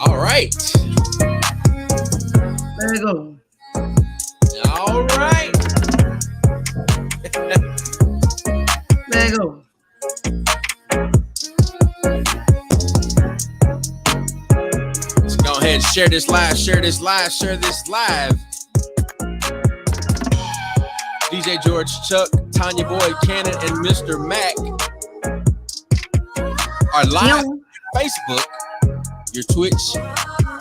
All right. There you go. All right. There you go. Let's go ahead and share this live. DJ George, Chuck, Tanya Boyd, Cannon, and Mr. Mac are live on Facebook, your Twitch,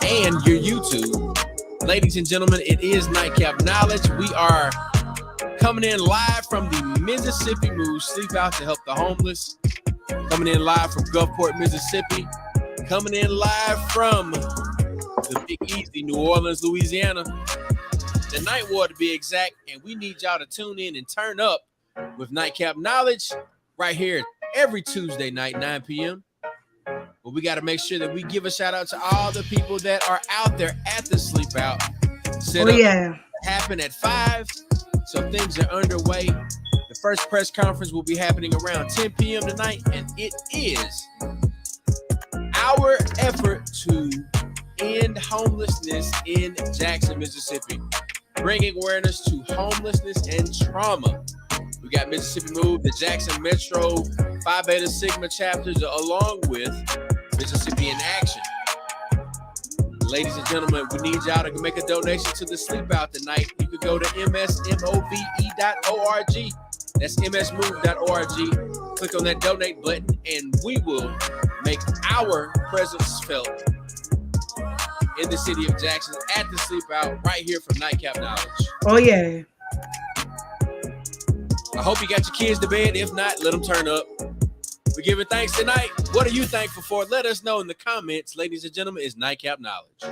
and your YouTube. Ladies and gentlemen, it is Nightcap Knowledge. We are coming in live from the Mississippi MOVE Sleepout to help the homeless. Coming in live from Gulfport, Mississippi. Coming in live from the Big Easy, New Orleans, Louisiana. The Night War to be exact, and we need y'all to tune in and turn up with Nightcap Knowledge right here every Tuesday night, 9 p.m. But we got to make sure that we give a shout out to all the people that are out there at the Sleepout. Happen at 5, so things are underway. The first press conference will be happening around 10 p.m. tonight, and it is our effort to end homelessness in Jackson, Mississippi. Bringing awareness to homelessness and trauma. We got Mississippi MOVE, the Jackson Metro, Phi Beta Sigma chapters, along with Mississippi in Action. Ladies and gentlemen, we need y'all to make a donation to the Sleepout tonight. You could go to msmove.org. That's msmove.org. Click on that donate button, and we will make our presence felt in the city of Jackson at the Sleepout right here from Nightcap Knowledge. Oh, yeah. I hope you got your kids to bed. If not, let them turn up. We're giving thanks tonight. What are you thankful for? Let us know in the comments. Ladies and gentlemen, it's Nightcap Knowledge.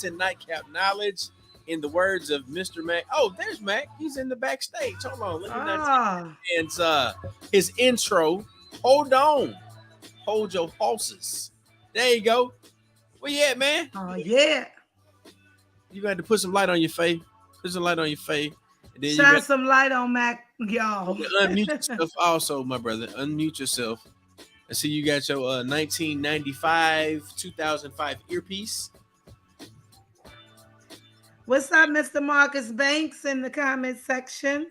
To Nightcap Knowledge, in the words of Mr. Mac. Oh, there's Mac. He's in the backstage. Hold on. Let me not his intro. Hold on. Hold your horses. There you go. Where you at, man? Oh, yeah. You got to put some light on your face. Put some light on your face. And then shine some light on Mac, y'all. Unmute yourself also, my brother. Unmute yourself. I see you got your 1995, 2005 earpiece. What's up, Mr. Marcus Banks in the comment section?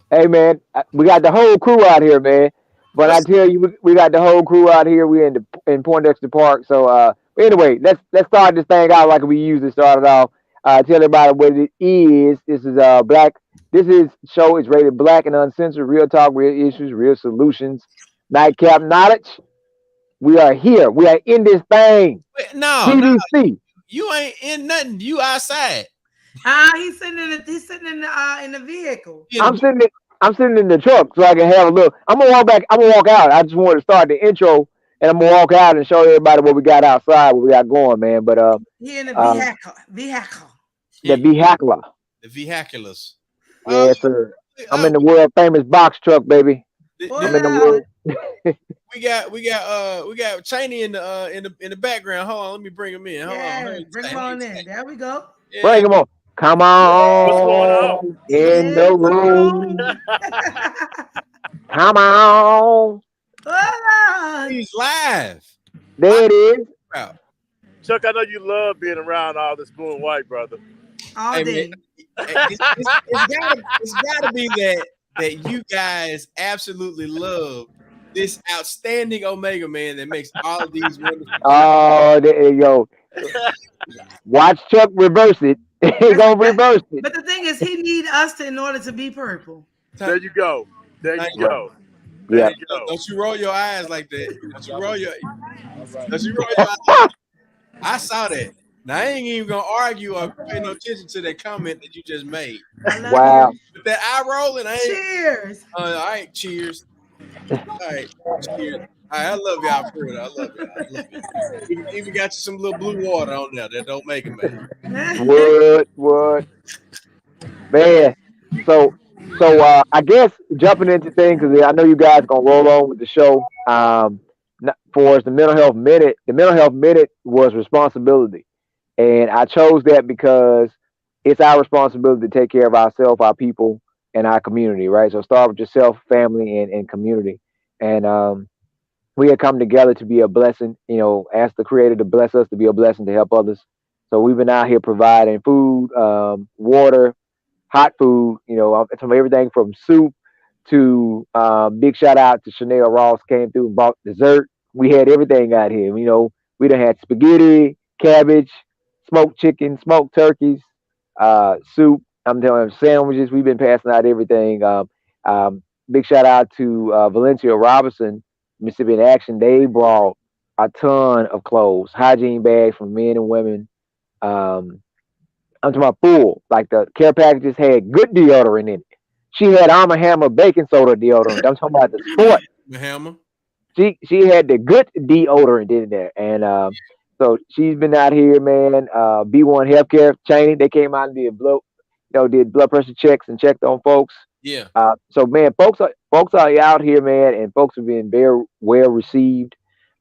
Hey, man, we got the whole crew out here, man. But I tell you, we got the whole crew out here. We're in Poindexter Park. So anyway, let's start this thing out like we usually started off. Tell everybody what it is. This is black. This is show is rated black and uncensored. Real talk, real issues, real solutions. Nightcap knowledge. We are here. We are in this thing. No, PDC. you ain't in nothing. You outside. He's sitting in the vehicle. I'm sitting in the truck so I can have a look. I'm gonna walk back. I'm gonna walk out. I just wanted to start the intro, and I'm gonna walk out and show everybody what we got outside, what we got going, man. But He in the vehicle. the vehicular. The vehiculars. Yes, sir. I'm in the world famous box truck, baby. I'm in the world. we got Cheney in the background. Hold on, let me bring him in. Hold on. Bring him on in. There we go. Yeah. Bring him on. Come on. In the room. Come on. He's live. There it is. Chuck, I know you love being around all this blue and white, brother. All day. Man, it's gotta be that you guys absolutely love this outstanding Omega man that makes all of these wonderful. Oh, there you go. Watch Chuck reverse it. He's gonna reverse it. But the thing is, he need us in order to be purple. There you go. There you go. Yeah. Don't you roll your eyes like that. Don't you roll your eyes. I saw that. Now I ain't even gonna argue or pay no attention to that comment that you just made. Wow. With that eye rolling, I ain't. Cheers. All right, cheers. All right, cheers. All right, I love y'all for it. I love y'all. Even got you some little blue water on there that don't make it, man. What? Man. So I guess jumping into things because I know you guys gonna roll on with the show. For us, the mental health minute was responsibility, and I chose that because it's our responsibility to take care of ourselves, our people, and our community. Right. So start with yourself, family, and community, and we had come together to be a blessing. You know, ask the Creator to bless us to be a blessing to help others. So we've been out here providing food, water, hot food, you know, from everything from soup to big shout out to Chanel Ross came through and bought dessert. We had everything out here. You know, we done had spaghetti, cabbage, smoked chicken, smoked turkeys, soup. I'm telling you, sandwiches. We've been passing out everything. Big shout out to Valencia Robinson, Mississippi in Action. They brought a ton of clothes, hygiene bags for men and women. I'm talking about full. Like the care packages had good deodorant in it. She had Arm & Hammer baking soda deodorant. I'm talking about the sport. Hammer. She had the good deodorant in there, and so she's been out here, man. B1 Healthcare Cheney, they came out and did blood pressure checks and checked on folks. Yeah. So man, folks are out here, man, and folks are being very well received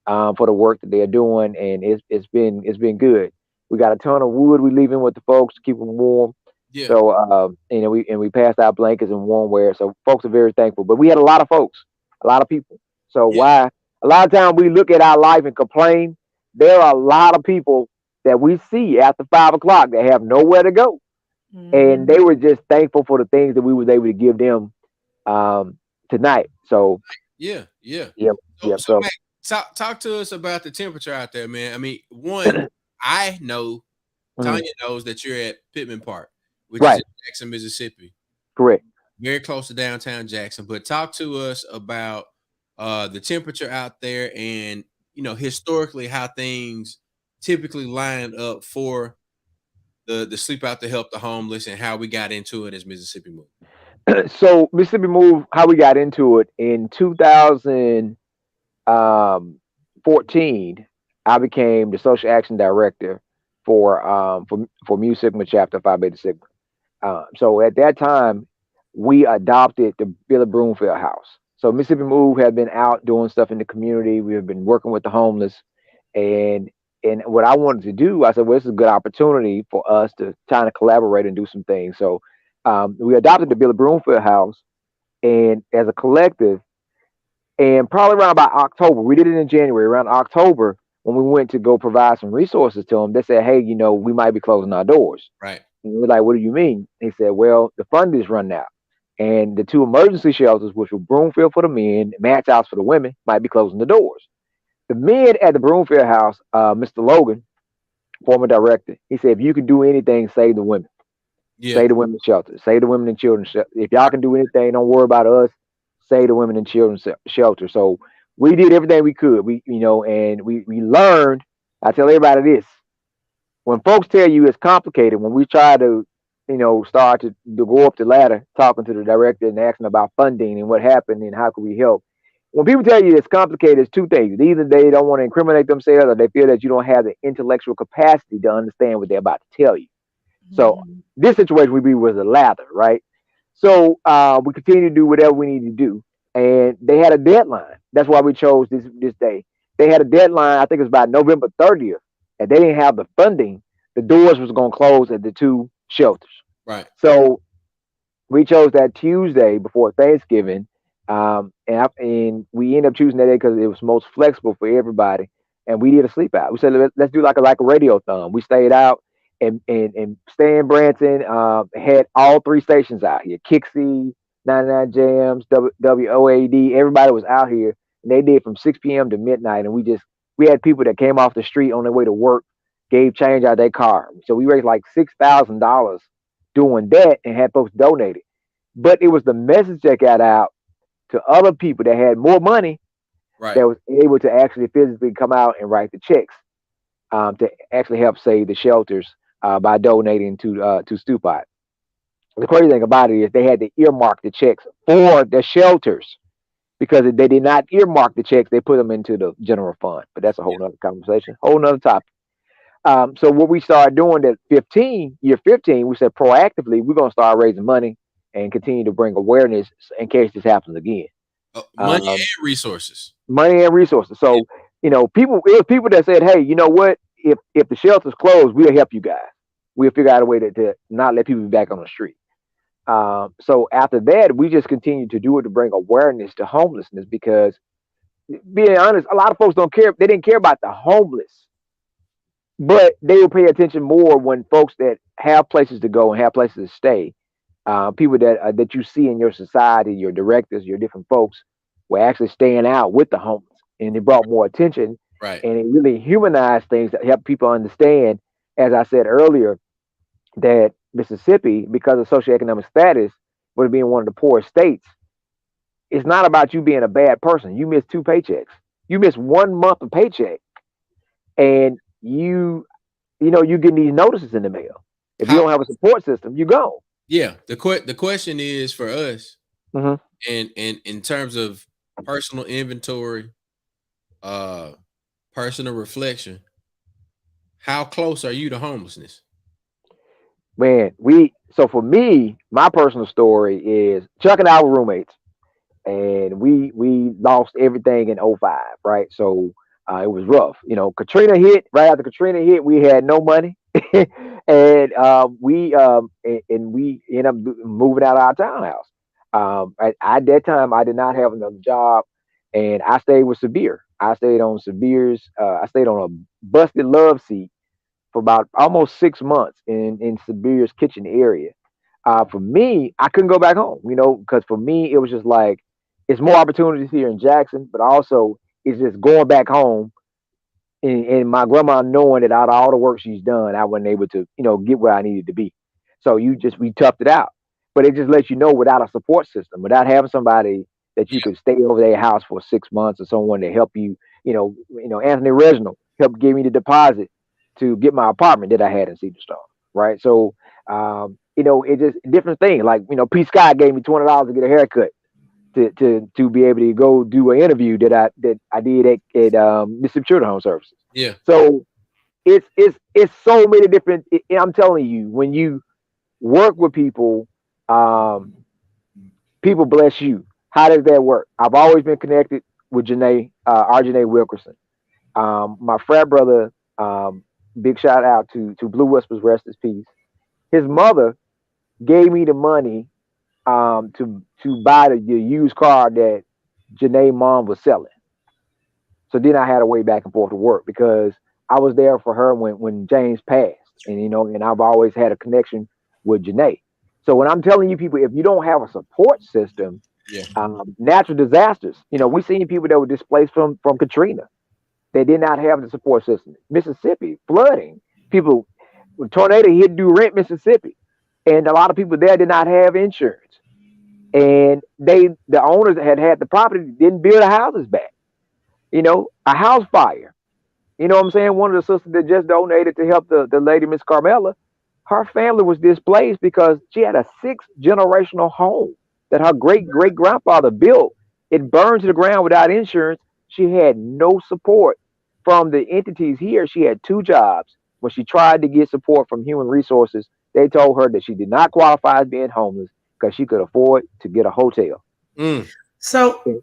for the work that they're doing, and it's been good. We got a ton of wood we leaving with the folks to keep them warm. Yeah. So you know, we passed out blankets and warm wear. So folks are very thankful. But we had a lot of folks, a lot of people. So why a lot of times we look at our life and complain, there are a lot of people that we see after 5 o'clock that have nowhere to go. Mm-hmm. And they were just thankful for the things that we was able to give them tonight. So yeah. So man, talk to us about the temperature out there, man. I mean, one, I know Tanya knows that you're at Pittman Park, which is in Jackson, Mississippi. Correct. Very close to downtown Jackson. But talk to us about the temperature out there and, you know, historically how things typically line up for the Sleep Out to Help the Homeless and how we got into it as Mississippi Move. So Mississippi Move, how we got into it in 2014, I became the social action director for Mu Sigma chapter Phi Beta Sigma. So at that time, we adopted the Billy Broomfield House. So Mississippi Move had been out doing stuff in the community. We have been working with the homeless, and what I wanted to do, I said, well, this is a good opportunity for us to kind of collaborate and do some things. So we adopted the Billy Broomfield House, and as a collective, and probably around about October, we did it in January. Around October, when we went to go provide some resources to them, they said, hey, you know, we might be closing our doors. Right. And we're like, what do you mean? They said, well, the fund is run out. And the 2 emergency shelters, which were Broomfield for the men, Match House for the women, might be closing the doors. The men at the Broomfield House, Mr. Logan, former director. He said, if you can do anything, save the women. Yeah. Save the women's shelter. Save the women and children. If y'all can do anything, don't worry about us. Save the women and children shelter. So we did everything we could. And we learned. I tell everybody this: when folks tell you it's complicated, when we try to, start to go up the ladder, talking to the director and asking about funding and what happened and how can we help. When people tell you it's complicated, it's two things. Either they don't want to incriminate themselves, or they feel that you don't have the intellectual capacity to understand what they're about to tell you. So this situation was a lather, right? So we continue to do whatever we need to do, and they had a deadline. That's why we chose this day. They had a deadline. I think it was about November 30th, and they didn't have the funding. The doors was going to close at the two shelters. Right. So we chose that Tuesday before Thanksgiving, and we ended up choosing that day because it was most flexible for everybody. And we did a sleep out. We said let's do like a radiothon. We stayed out. And Stan Branson had all three stations out here. Kixie, 99 Jams, WOAD, everybody was out here. And they did from 6 p.m. to midnight. And we had people that came off the street on their way to work, gave change out of their car. So we raised like $6,000 doing that and had folks donate it. But it was the message that got out to other people that had more money, right, that was able to actually physically come out and write the checks to actually help save the shelters. By donating to Sleepout. The crazy thing about it is they had to earmark the checks for the shelters, because if they did not earmark the checks, they put them into the general fund. But that's a whole nother conversation, whole nother topic. So what we started doing at year 15, we said proactively, we're going to start raising money and continue to bring awareness in case this happens again. Money and resources. Money and resources. So, it was people that said, hey, you know what? If the shelter's closed, we'll help you guys. We'll figure out a way to not let people be back on the street. So after that, we just continued to do it to bring awareness to homelessness, because, being honest, a lot of folks don't care. They didn't care about the homeless, but they will pay attention more when folks that have places to go and have places to stay, people that you see in your society, your directors, your different folks, were actually staying out with the homeless, and it brought more attention. Right. And it really humanized things that help people understand, as I said earlier, that Mississippi, because of socioeconomic status, with being one of the poorest states, it's not about you being a bad person. You miss 2 paychecks. You miss 1 month of paycheck, and you get these notices in the mail. If you don't have a support system, you go. Yeah. The question is for us, and in terms of personal inventory, personal reflection, how close are you to homelessness? Man, so for me, my personal story is Chuck and I were roommates, and we lost everything in 2005, right? So it was rough. Katrina hit. Right after Katrina hit, we had no money, and we ended up moving out of our townhouse. At that time, I did not have another job, and I stayed with Severe. I stayed on Severe's. I stayed on a busted love seat for about almost 6 months in Severe's kitchen area. For me, I couldn't go back home, because for me, it was just like, it's more opportunities here in Jackson, but also it's just going back home, and my grandma knowing that out of all the work she's done, I wasn't able to, get where I needed to be. So we toughed it out. But it just lets you know, without a support system, without having somebody that you could stay over their house for 6 months, or someone to help you, Anthony Reginald helped give me the deposit to get my apartment that I had in Cedar Star, right? So, it's just different things. Like, P. Scott gave me $20 to get a haircut to be able to go do an interview that I did at Mississippi Children's Home Services. Yeah. So it's so many different. I'm telling you, when you work with people, people bless you. How does that work? I've always been connected with Janae, Janae Wilkerson. My frat brother, big shout out to Blue Whispers, rest his peace. His mother gave me the money to buy the used car that Janae's mom was selling. So then I had to way back and forth to work, because I was there for her when James passed, and I've always had a connection with Janae. So when I'm telling you people, if you don't have a support system, natural disasters, we seen people that were displaced from Katrina. They did not have the support system. Mississippi, flooding. People, when tornado hit Durant, Mississippi, and a lot of people there did not have insurance, and the owners that had the property didn't build the houses back. A house fire. You know what I'm saying? One of the sisters that just donated to help the lady, Miss Carmela, her family was displaced because she had a 6 generational home that her great grandfather built. It burned to the ground without insurance. She had no support from the entities here. She had 2 jobs. When she tried to get support from human resources, they told her that she did not qualify as being homeless because she could afford to get a hotel. Mm. So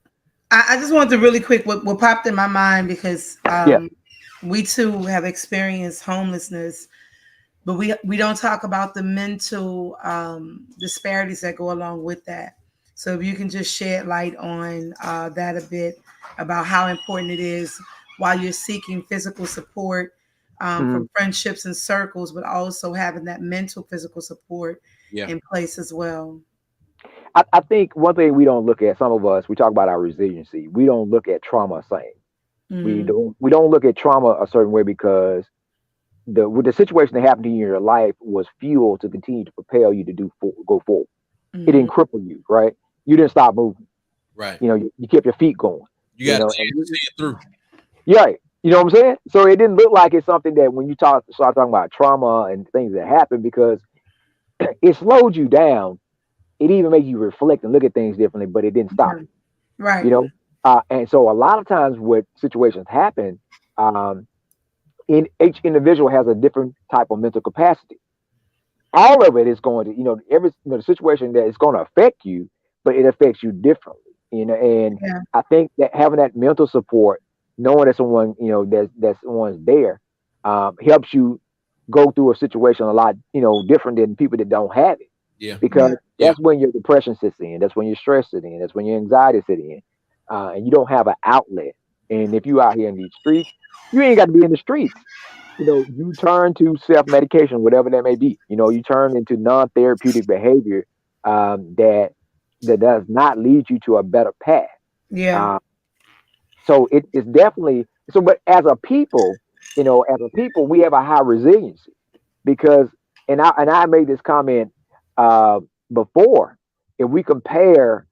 I just wanted to really quick what popped in my mind because Yeah. we too have experienced homelessness, but we don't talk about the mental disparities that go along with that. So if you can just shed light on that a bit about how important it is while you're seeking physical support from friendships and circles, but also having that mental physical support in place as well. I think one thing we don't look at, some of us, we talk about our resiliency. We don't look at trauma the same. Mm-hmm. We don't look at trauma a certain way because the situation that happened to you in your life was fuel to continue to propel you to go forward. Mm-hmm. It didn't cripple you, right? You didn't stop moving. Right. You kept your feet going. You got to see it through. Yeah. You know what I'm saying? So it didn't look like it's something that when you start talking about trauma and things that happen, because it slowed you down. It even made you reflect and look at things differently, but it didn't stop you. Right. And so a lot of times what situations happen, in each individual has a different type of mental capacity. All of it is going to, every the situation that is going to affect you, but it affects you differently. And I think that having that mental support, knowing that someone, that someone's there, helps you go through a situation a lot, different than people that don't have it. Yeah. Because that's when your depression sits in. That's when your stress sits in. That's when your anxiety sits in. And you don't have an outlet. And if you out here in these streets, you ain't got to be in the streets. You turn to self-medication, whatever that may be. You turn into non-therapeutic behavior that does not lead you to a better path. Yeah. So it's definitely so. But as a people, we have a high resiliency because, and I made this comment before. If we compare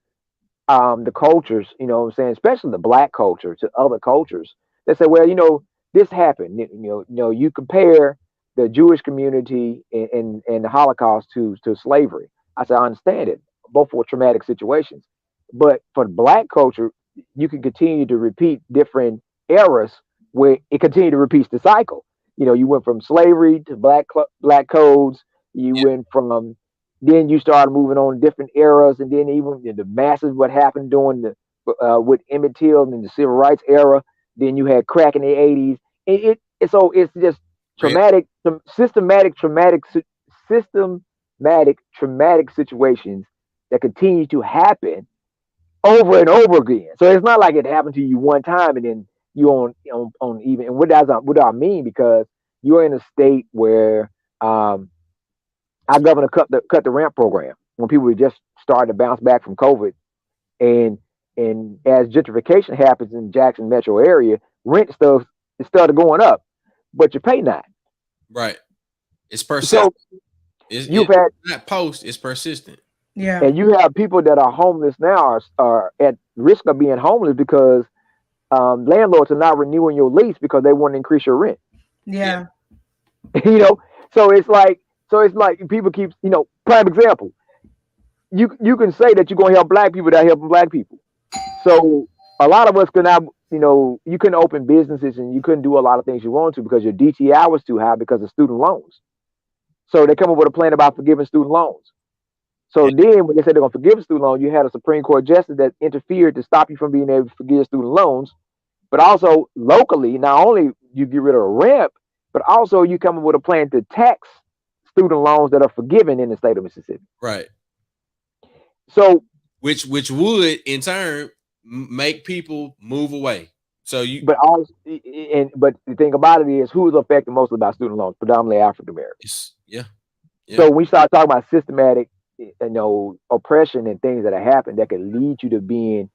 the cultures, what I'm saying, especially the black culture to other cultures, they say, well, this happened. You compare the Jewish community and the Holocaust to slavery. I said, I understand it. Both were traumatic situations. But for the black culture, you can continue to repeat different eras where it continued to repeat the cycle. You went from slavery to black codes. You went from then you started moving on different eras, and then even the masses what happened during the with Emmett Till and the civil rights era. Then you had crack in the 80s. So it's just traumatic, systematic traumatic situations that continue to happen over and over again. So it's not like it happened to you one time and then you on even. And what do I mean? Because you're in a state where our governor cut the rent program when people were just starting to bounce back from COVID, and as gentrification happens in Jackson metro area, rent stuff it started going up, but you pay not. Right. It's persistent. So it's not post. It's persistent. Yeah. And you have people that are homeless now are at risk of being homeless because landlords are not renewing your lease because they want to increase your rent. Yeah. So it's like people keep, prime example. You can say that you're going to help black people without helping black people. So a lot of us could not, you couldn't open businesses and you couldn't do a lot of things you want to because your DTI was too high because of student loans. So they come up with a plan about forgiving student loans. So then when they said they're going to forgive student loans, you had a Supreme Court justice that interfered to stop you from being able to forgive student loans. But also locally, not only you get rid of rent, but also you come up with a plan to tax student loans that are forgiven in the state of Mississippi. Right. So which would in turn make people move away. So but the thing about it is who's affected mostly by student loans, predominantly African Americans. Yeah. So we start talking about systematic, oppression and things that have happened that could lead you to being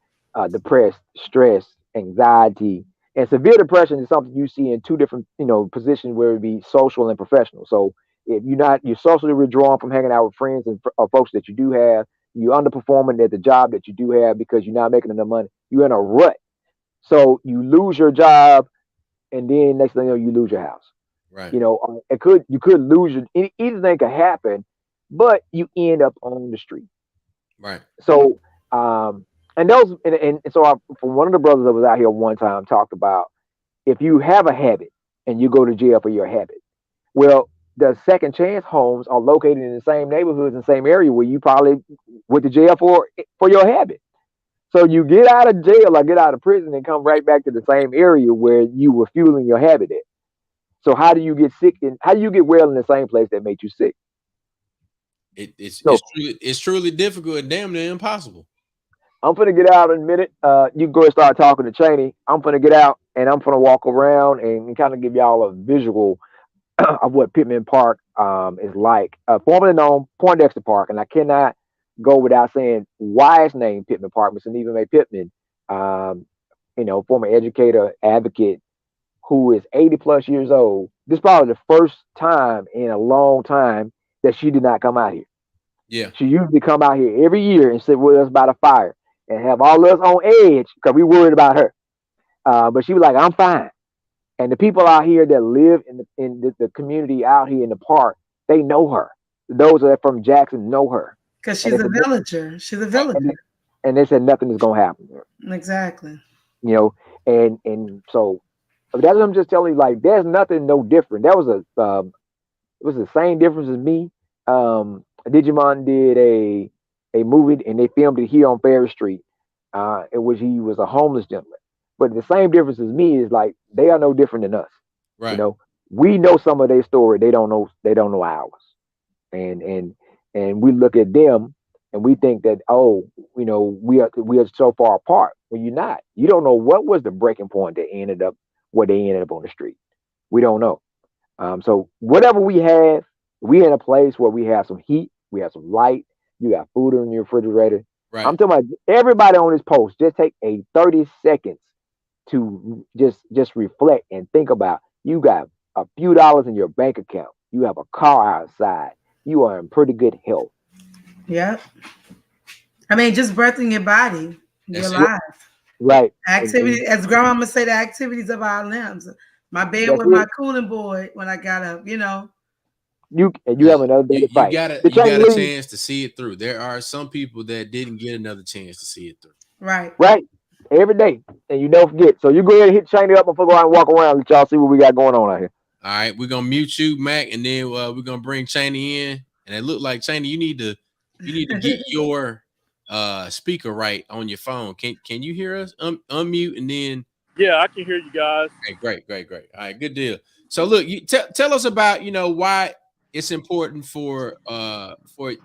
depressed, stressed, anxiety, And severe depression is something you see in two different, positions where it be social and professional. So if you're socially withdrawn from hanging out with friends and folks that you do have, you underperforming at the job that you do have because you're not making enough money. You're in a rut. So you lose your job, and then next thing you know, you lose your house. Right. You could lose anything could happen, but you end up on the street. Right. So, and those, and so from one of the brothers that was out here one time talked about if you have a habit and you go to jail for your habit, well, the second chance homes are located in the same neighborhoods and same area where you probably went to jail for your habit. So you get out of jail or get out of prison and come right back to the same area where you were fueling your habit at. So how do you get sick and how do you get well in the same place that made you sick? So It's truly difficult and damn near impossible. I'm gonna get out in a minute. You can go and start talking to Cheney. I'm gonna get out and I'm gonna walk around and kind of give y'all a visual of what Pittman Park is like, formerly known Poindexter Park, and I cannot go without saying why it's named Pittman Park. Mr. Stephen May Pittman, um, former educator, advocate, who is 80 plus years old. This is probably the first time in a long time that she did not come out here. Yeah. She usually come out here every year and sit with us by the fire and have all of us on edge because we worried about her. But she was like, "I'm fine." And the people out here that live in the community out here in the park, they know her. Those that are from Jackson know her. Because And she's they a said, villager. She's a villager. and they said nothing is gonna happen there. Exactly. You know, and so that's what I'm just telling you. Like, there's nothing no different. That was it was the same difference as me. Digimon did a movie and they filmed it here on Ferry Street, in which he was a homeless gentleman. But the same difference as me is like they are no different than us. You Right. know, we know some of their story. They don't know. They don't know ours. And we look at them and we think that, oh, we are so far apart. Well, you're not. You don't know what was the breaking point that ended up where they ended up on the street. We don't know. So whatever we have, we in a place where we have some heat, we have some light, you got food in your refrigerator. Right. I'm talking about everybody on this post. Just take a 30 seconds to just reflect and think about. You got a few dollars in your bank account. You have a car outside. You are in pretty good health. Yep. I mean, just breathing your body, you're That's it. alive. Right. Activity, as grandmama say, the activities of our limbs. My bed That's with my it. cooling board when I got up. You Yeah. have another day You to you fight. got a The you chain got a league. chance to see it through. There are some people that didn't get another chance to see it through. Right. Right. Every day. And you don't forget. So you go ahead and hit Cheney up before go out and walk around. Let y'all see what we got going on out here. All right, we're gonna mute you, Mac, and then we're gonna bring Cheney in. And it looked like Cheney, you need to get your speaker right on your phone. Can you hear us? Unmute and then Yeah, I can hear you guys. okay, great. All right, good deal. So look, you tell us about why it's important for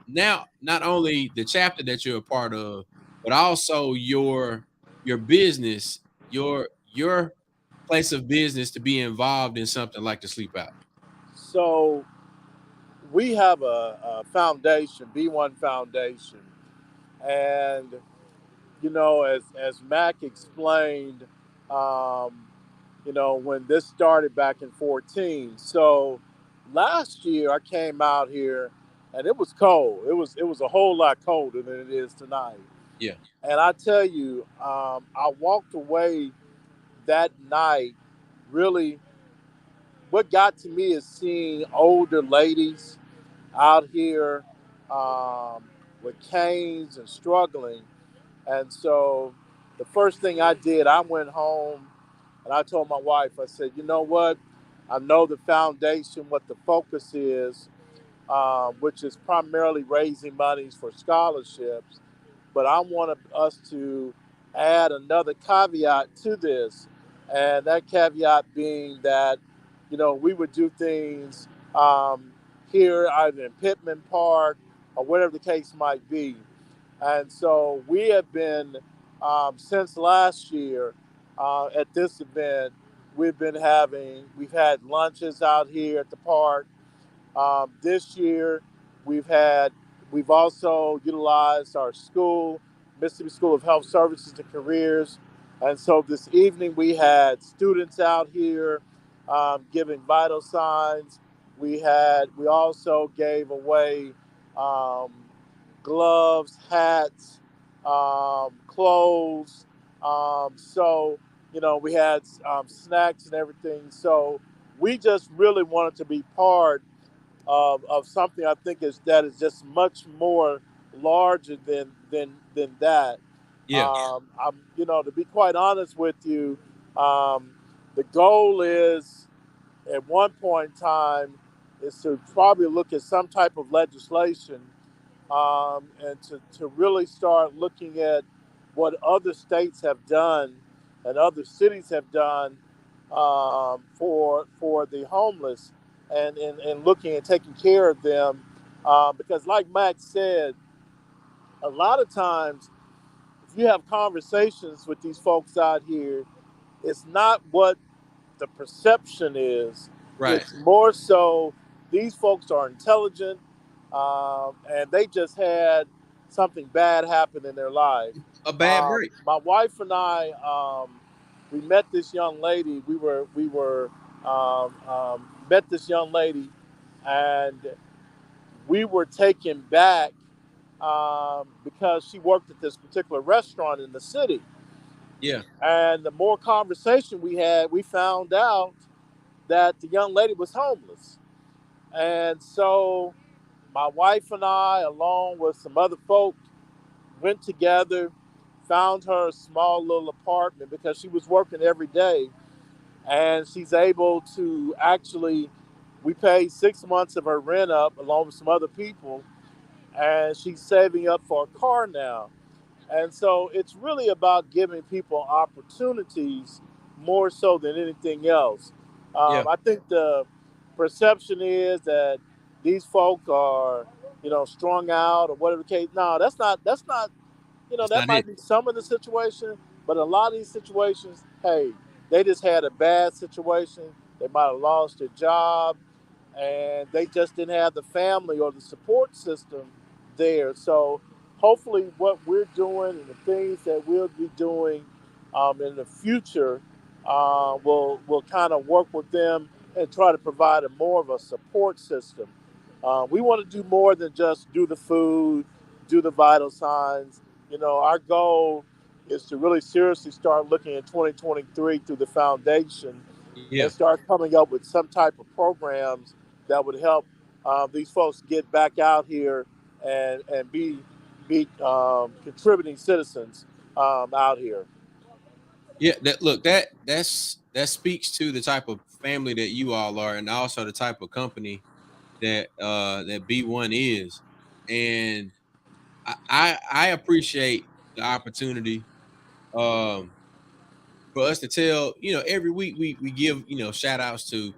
now not only the chapter that you're a part of, but also your business, your place of business to be involved in something like the sleep out. So we have a foundation, B1 Foundation, and as Mac explained, um, when this started back in 14. So last year I came out here and it was cold. It was a whole lot colder than it is tonight. Yeah. And I tell you, I walked away that night. Really, what got to me is seeing older ladies out here um, with canes and struggling. And so the first thing I did, I went home and I told my wife, I said, you know what? I know the foundation, what the focus is, which is primarily raising monies for scholarships. But I want us to add another caveat to this. And that caveat being that, we would do things here, either in Pittman Park or whatever the case might be. And so we have been, since last year at this event, we've had lunches out here at the park. This year, we've had, we've also utilized our school, Mississippi School of Health Services and Careers. And so this evening we had students out here giving vital signs. We also gave away um, gloves, hats, clothes. So we had snacks and everything. So we just really wanted to be part of something I think is just much more larger than that. Yeah. To be quite honest with you, um, the goal is at one point in time is to probably look at some type of legislation and to really start looking at what other states have done and other cities have done for the homeless and looking and taking care of them because like Max said, a lot of times if you have conversations with these folks out here, it's not what the perception is. Right. It's more so these folks are intelligent and they just had something bad happen in their life. A bad break. My wife and I, we met this young lady. We met this young lady, and we were taken back because she worked at this particular restaurant in the city. Yeah. And the more conversation we had, we found out that the young lady was homeless. And so my wife and I, along with some other folk, went together, found her a small little apartment because she was working every day. And she's able to actually, we paid 6 months of her rent up along with some other people. And she's saving up for a car now. And so it's really about giving people opportunities more so than anything else. Yeah. I think the perception is that these folk are, strung out or whatever the case. No, that's not, That's that not it. might be some of the situation, but a lot of these situations, hey, they just had a bad situation. They might have lost their job and they just didn't have the family or the support system there. So hopefully, what we're doing and the things that we'll be doing in the future will kind of work with them and try to provide a more of a support system. We want to do more than just do the food, do the vital signs. Our goal is to really seriously start looking at 2023 through the foundation Yeah. and start coming up with some type of programs that would help these folks get back out here and be contributing citizens out here. Yeah. That speaks to the type of family that you all are, and also the type of company that B1 is. And I appreciate the opportunity um for us to tell, every week we give, shout outs to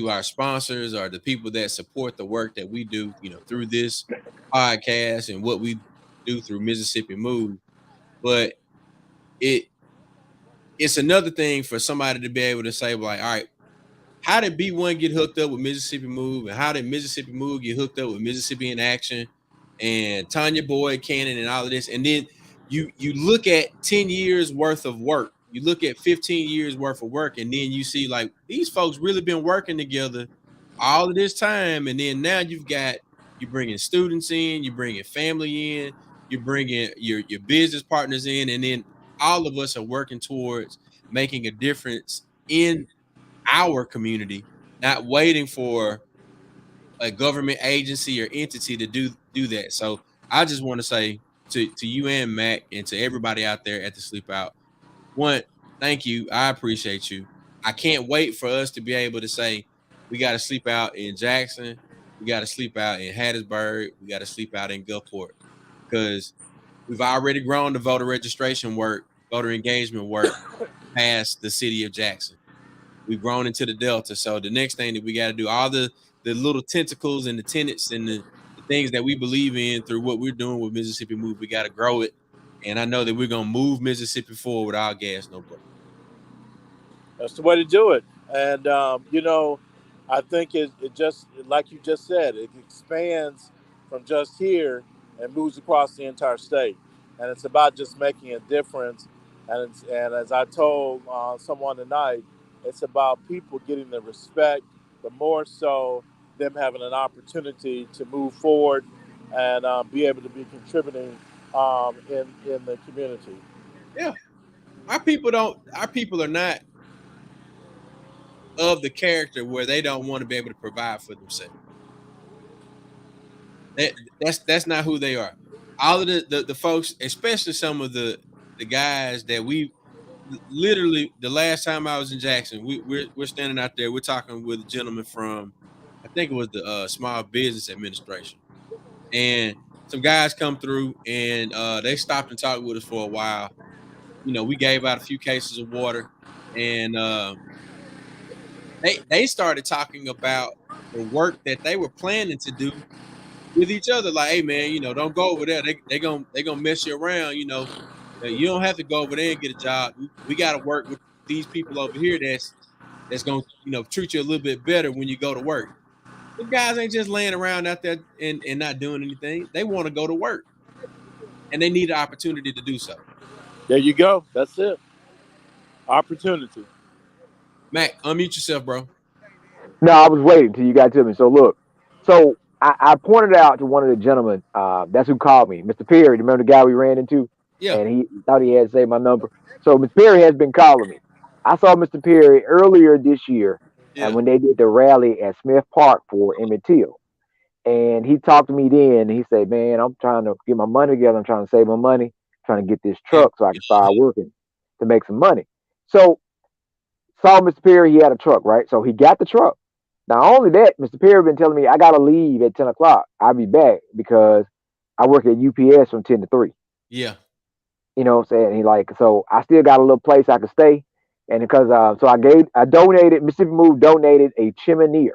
our sponsors or the people that support the work that we do, through this podcast and what we do through Mississippi Move. But it it's another thing for somebody to be able to say, like, all right, how did B1 get hooked up with Mississippi Move, and how did Mississippi Move get hooked up with Mississippi in Action and Tanya Boyd Cannon and all of this? And then you look at 10 years worth of work, you look at 15 years worth of work, and then you see like these folks really been working together all of this time. And then now you bringing students in, you bringing family in, you bringing your business partners in, and then all of us are working towards making a difference in our community, not waiting for a government agency or entity to do that. So I just want to say to you and Mac and to everybody out there at the Sleep Out, one, thank you. I appreciate you. I can't wait for us to be able to say we got to sleep out in Jackson, we got to sleep out in Hattiesburg, we got to sleep out in Gulfport, because we've already grown the voter registration work, voter engagement work past the city of Jackson. We've grown into the Delta. So the next thing that we got to do, all the little tentacles and the tenets and the things that we believe in through what we're doing with Mississippi Move, we got to grow it. And I know that we're gonna move Mississippi forward with all gas, no break. That's the way to do it. And I think it just like you just said, it expands from just here and moves across the entire state. And it's about just making a difference And as I told someone tonight, it's about people getting the respect, but more so them having an opportunity to move forward and be able to be contributing in the community. Yeah. Our people are not of the character where they don't want to be able to provide for themselves. That, that's not who they are. All of the folks, especially some of the guys that we literally the last time I was in Jackson, we're standing out there, we're talking with a gentleman from I think it was the Small Business Administration. And some guys come through and they stopped and talked with us for a while. You know, we gave out a few cases of water and they started talking about the work that they were planning to do with each other. Like, hey man, you know, don't go over there. They gonna mess you around. You know, you don't have to go over there and get a job. We got to work with these people over here. That's gonna treat you a little bit better when you go to work. The guys ain't just laying around out there and not doing anything. They want to go to work and they need an opportunity to do so. There you go. That's it. Opportunity. Mac, unmute yourself, bro. No, I was waiting till you got to me. So look, so I pointed out to one of the gentlemen. That's who called me, Mr. Perry. Remember the guy we ran into, Yeah, and he thought he had saved my number. So Mr. Perry has been calling me. I saw Mr. Perry earlier this year, yeah. when they did the rally at Smith Park for Emmett Till, and he talked to me then. And he said, "Man, I'm trying to get my money together. I'm trying to save my money, trying to get this Hey, truck so I can start working to make some money." So saw Mr. Perry, he had a truck, right? So he got the truck. Not only that, Mr. Perry been telling me I gotta leave at 10 o'clock. I'll be back because I work at UPS from 10 to 3. yeah. You know what I'm saying? He like, so I still got a little place I can stay. And because so I donated, Mississippi Move donated a chimney.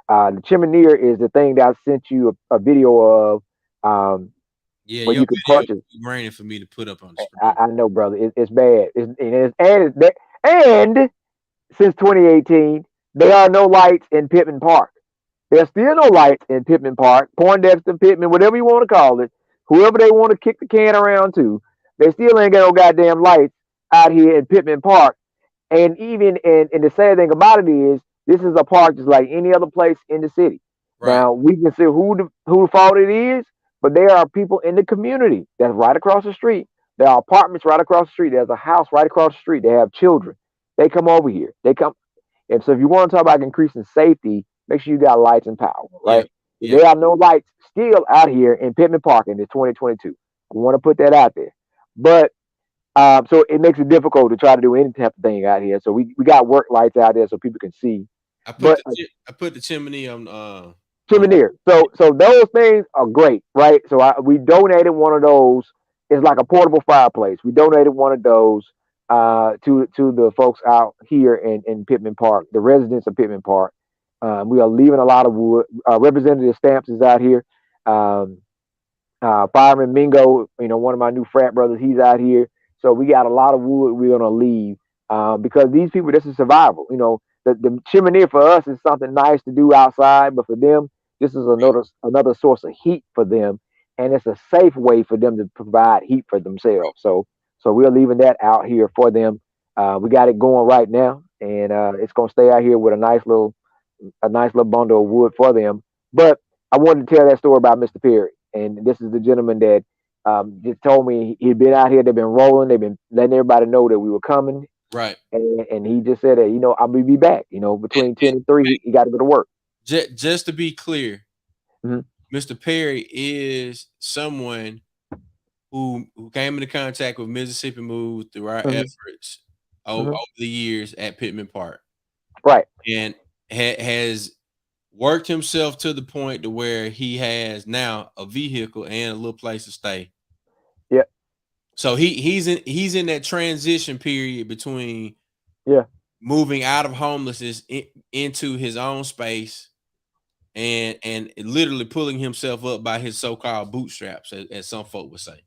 The chimney is the thing that I sent you a video of, Yeah, where your you can video purchase. is raining for me to put up on the I, screen. I know, brother, it's bad. And since 2018, there are no lights in Pittman Park. There's still no lights in Pittman Park, Poindexter, Pittman, whatever you want to call it. Whoever they want to kick the can around to, they still ain't got no goddamn lights out here in Pittman Park. And even and the sad thing about it is, this is a park just like any other place in the city. Right. Now we can see who the fault it is, but there are people in the community that's right across the street. There are apartments right across the street. There's a house right across the street. They have children. They come over here. They come. And so if you want to talk about increasing safety, make sure you got lights and power, Yeah. right? Yeah. There are no lights still out here in Pittman Park in this 2022. I want to put that out there. But so it makes it difficult to try to do any type of thing out here. So we got work lights out there so people can see. But I put the chimney on chimney. So those things are great, right? So we donated one of those. It's like a portable fireplace. We donated one of those to the folks out here in Pittman Park, the residents of Pittman Park. We are leaving a lot of wood. Representative Stamps is out here. Um, Fireman Mingo, one of my new frat brothers, he's out here. So we got a lot of wood we're gonna leave, because these people, this is survival. The chimney for us is something nice to do outside, but for them, this is another source of heat for them, and it's a safe way for them to provide heat for themselves. So we're leaving that out here for them. We got it going right now, and it's gonna stay out here with a nice little bundle of wood for them. But I wanted to tell that story about Mr. Perry, and this is the gentleman that just told me he'd been out here. They've been rolling. They've been letting everybody know that we were coming, right. and he just said that I'll be back. Between 10 and 3, And he got to go to work. just to be clear, Mhm. Mr. Perry is someone who came into contact with Mississippi Move through our Mhm. efforts over Mhm. the years at Pittman Park, Right. and has worked himself to the point to where he has now a vehicle and a little place to stay. Yeah. So he's in that transition period between Yeah. moving out of homelessness into his own space and literally pulling himself up by his so-called bootstraps, as some folk would say.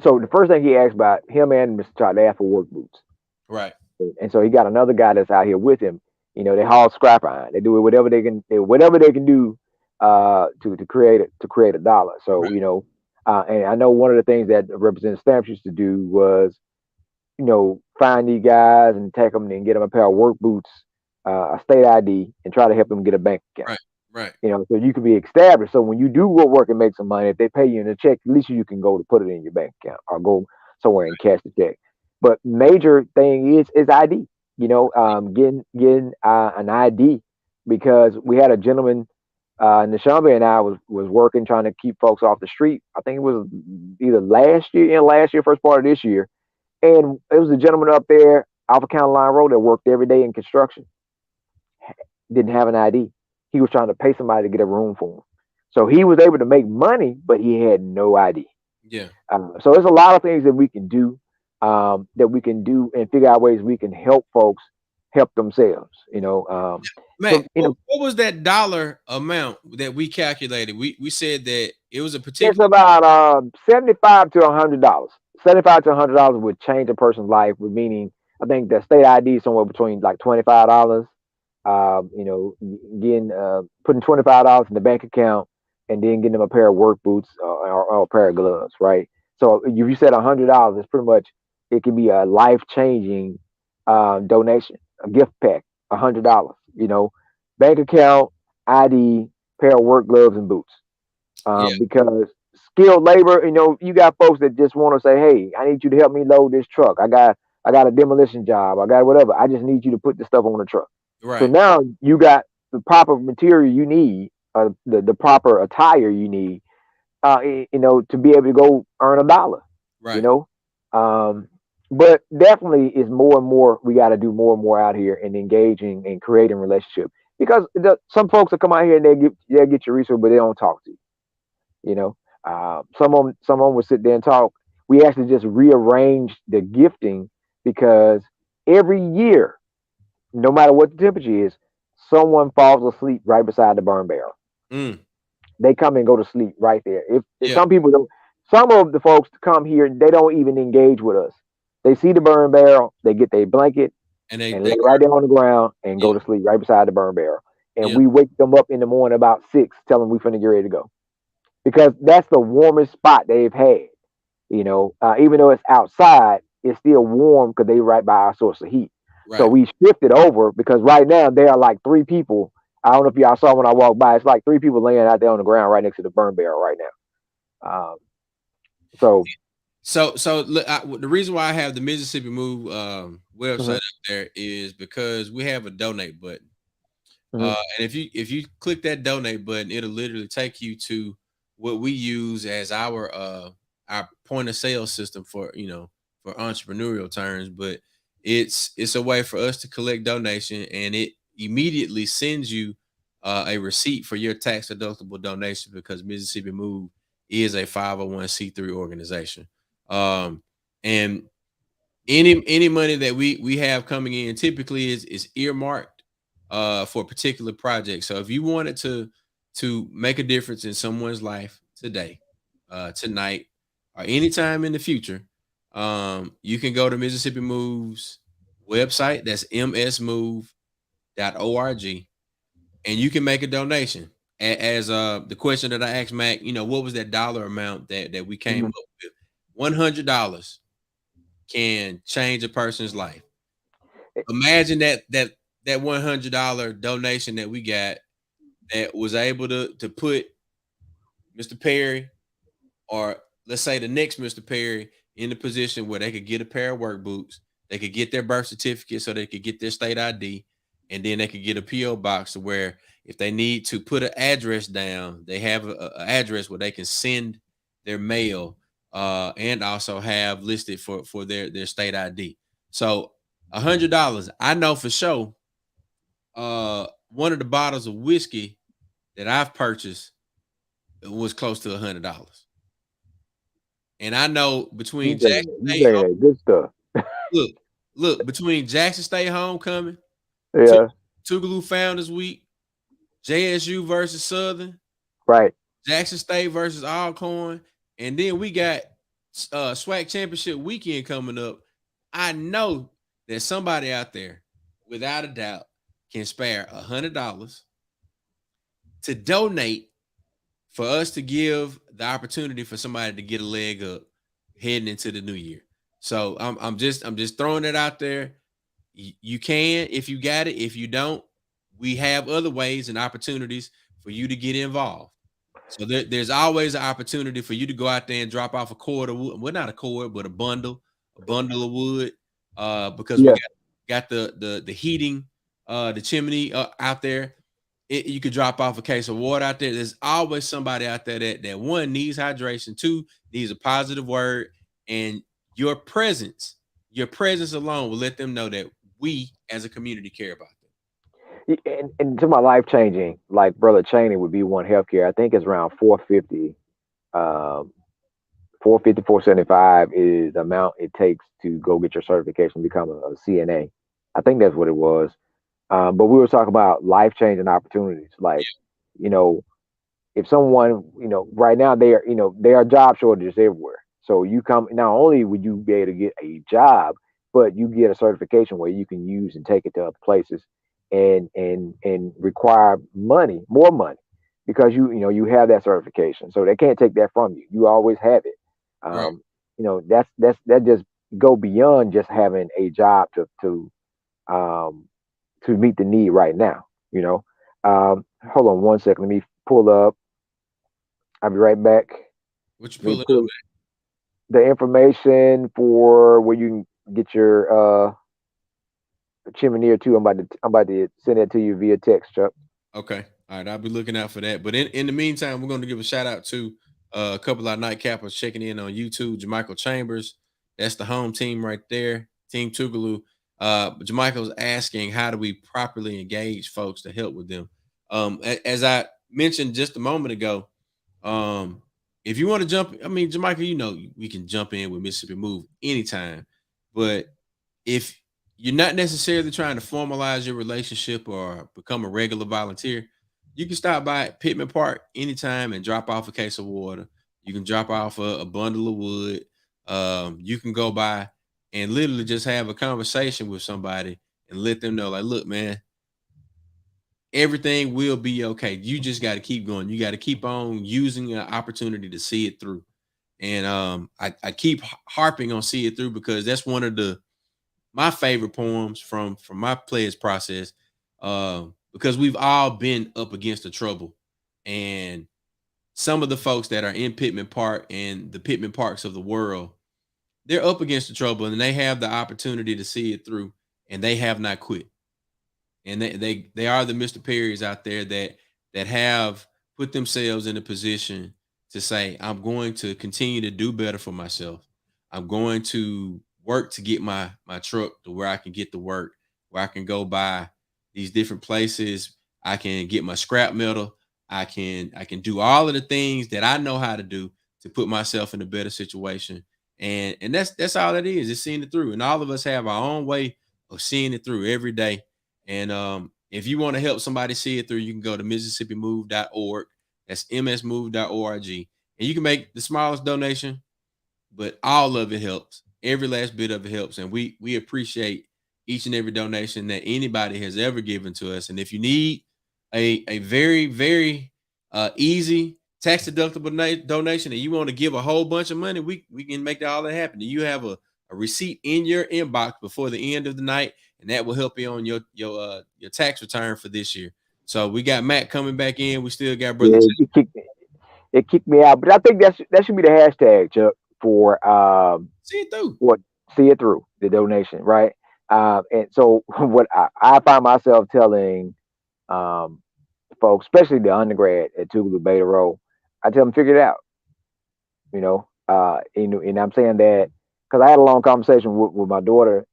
So the first thing he asked about him and Mr. Todd, they asked for work boots. Right. And so he got another guy that's out here with him. They haul scrap iron. They do it whatever they can do to create a dollar. So Right. and I know one of the things that Representative Stamps used to do was find these guys and take them and get them a pair of work boots, a state ID, and try to help them get a bank account. Right. Right. So you can be established. So when you do go work and make some money, if they pay you in a check, at least you can go to put it in your bank account or go somewhere and cash the check. But major thing is ID. Getting an ID, because we had a gentleman, Nishambe and I was working trying to keep folks off the street. I think it was either last year, first part of this year, and it was a gentleman up there, Alpha County Line Road, that worked every day in construction. Didn't have an ID. He was trying to pay somebody to get a room for him. So he was able to make money, but he had no ID. Yeah. So there's a lot of things that we can do, and figure out ways we can help folks help themselves. Matt, what was that dollar amount that we calculated? We said that it was a particular. It's about $75 to $100. $75 to $100 would change a person's life. Meaning, I think the state ID is somewhere between like $25. Putting $25 in the bank account and then getting them a pair of work boots or a pair of gloves, right? So if you said $100, it's pretty much, it can be a life-changing donation, a gift pack, $100. Bank account, ID, pair of work gloves and boots. Because skilled labor, you got folks that just want to say, hey, I need you to help me load this truck. I got a demolition job. I got whatever. I just need you to put this stuff on the truck. Right. So now you got the proper material you need, the proper attire you need, to be able to go earn $1. Right. But definitely is more and more, we got to do more and more out here and engaging and creating relationships, because some folks will come out here and they'll get your resource, but they don't talk to you. Some of them will sit there and talk. We actually just rearranged the gifting, because every year, no matter what the temperature is, someone falls asleep right beside the burn barrel. They come and go to sleep right there. If some people don't, some of the folks come here, they don't even engage with us. They see the burn barrel, they get their blanket and lay right there on the ground and go to sleep right beside the burn barrel. And we wake them up in the morning about 6, tell them we finna get ready to go, because that's the warmest spot they've had. Even though it's outside, it's still warm because they right by our source of heat. Right. So we shifted over, because right now there are like 3 people. I don't know if y'all saw when I walked by. It's like 3 people laying out there on the ground right next to the burn barrel right now. So look, the reason why I have the Mississippi Move website up there is because we have a donate button. And if you click that donate button, it'll literally take you to what we use as our point of sale system for entrepreneurial terms, but it's a way for us to collect donation, and it immediately sends you a receipt for your tax deductible donation, because Mississippi Move is a 501c3 organization. And any money that we have coming in typically is earmarked for a particular project. So if you wanted to make a difference in someone's life today, tonight, or anytime in the future, you can go to Mississippi Move's website. That's msmove.org, and you can make a donation. As the question that I asked Mac, what was that dollar amount that we came up with? $100 can change a person's life. Imagine that $100 donation that we got that was able to put Mr. Perry, or let's say the next Mr. Perry, in the position where they could get a pair of work boots, they could get their birth certificate so they could get their state ID, and then they could get a P.O. box to where if they need to put an address down, they have an address where they can send their mail, and also have listed for their state ID. So $100, I know for sure, one of the bottles of whiskey that I've purchased was close to $100. And I know between Jackson State, good stuff. look, between Jackson State homecoming, Tougaloo Founders Week, JSU versus Southern, right? Jackson State versus Alcorn, and then we got SWAC Championship weekend coming up. I know that somebody out there, without a doubt, can spare $100 to donate for us to give the opportunity for somebody to get a leg up heading into the new year. So I'm just throwing it out there. You can if you got it. If you don't, we have other ways and opportunities for you to get involved. So there's always an opportunity for you to go out there and drop off a cord of wood. Well, not a cord, but a bundle of wood. Because we Yeah. got the heating, the chimney out there. You could drop off a case of water out there. There's always somebody out there that one needs hydration, two needs a positive word, and your presence, your presence alone will let them know that we as a community care about them. And to my life changing, like Brother Cheney would be one healthcare. I think it's around 450, um, 450, 475 is the amount it takes to go get your certification, become a CNA. I think that's what it was. But we were talking about life changing opportunities. Like, you know, if someone, right now there are job shortages everywhere. So you come, not only would you be able to get a job, but you get a certification where you can use and take it to other places and require money, more money, because you have that certification. So they can't take that from you. You always have it. Right. That just go beyond just having a job um to meet the need right now. Hold on one second. Let me pull up. I'll be right back. What you Let me pulling up? pull the information for where you can get your chimney too. I'm about to send it to you via text, Chuck. Okay. All right. I'll be looking out for that. But in the meantime, we're going to give a shout out to a couple of our nightcappers checking in on YouTube. Jermichael Chambers, that's the home team right there. Team Tougaloo. Jermichael's asking, how do we properly engage folks to help with them? As I mentioned just a moment ago, if you want to jump, I mean, Jermichael, we can jump in with Mississippi Move anytime. But if you're not necessarily trying to formalize your relationship or become a regular volunteer, you can stop by at Pittman Park anytime and drop off a case of water. You can drop off a bundle of wood. You can go by and literally just have a conversation with somebody and let them know, like, look, man, everything will be okay. You just got to keep going. You got to keep on using an opportunity to see it through. And I keep harping on see it through because that's one of my favorite poems from my players process, because we've all been up against the trouble, and some of the folks that are in Pittman Park and the Pittman Parks of the world, they're up against the trouble and they have the opportunity to see it through, and they have not quit. And they are the Mr. Perrys out there that have put themselves in a position to say, I'm going to continue to do better for myself. I'm going to work to get my truck to where I can get to work, where I can go by these different places. I can get my scrap metal. I can do all of the things that I know how to do to put myself in a better situation. And that's all it is. It's seeing it through. And all of us have our own way of seeing it through every day. And if you want to help somebody see it through, you can go to MississippiMove.org. That's msmove.org. And you can make the smallest donation, but all of it helps. Every last bit of it helps. And we appreciate each and every donation that anybody has ever given to us. And if you need a very, very easy tax deductible donation and you want to give a whole bunch of money, we can make all that happen. You have a receipt in your inbox before the end of the night, and that will help you on your tax return for this year. So we got Matt coming back in. We still got brother. Yeah, it kicked me out, but I think that should be the hashtag, Chuck, for See it through. what see it through the donation, right? And so what I find myself telling um, folks, especially the undergrad at Tougaloo Beta Row, I tell them figure it out. And I'm saying that because I had a long conversation with my daughter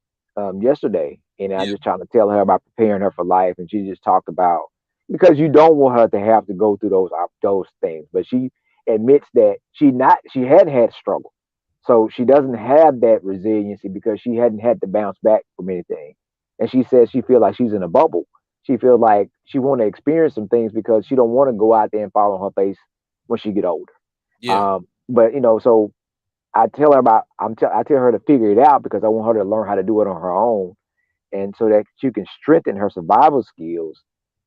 yesterday, and I Yeah, just trying to tell her about preparing her for life, and she just talked about because you don't want her to have to go through those things, but she admits that she hadn't had struggle, so she doesn't have that resiliency because she hadn't had to bounce back from anything, and she says she feels like she's in a bubble. She feels like she want to experience some things because she don't want to go out there and fall on her face when she get older. yeah, But so I tell her I tell her to figure it out because I want her to learn how to do it on her own, and so that she can strengthen her survival skills,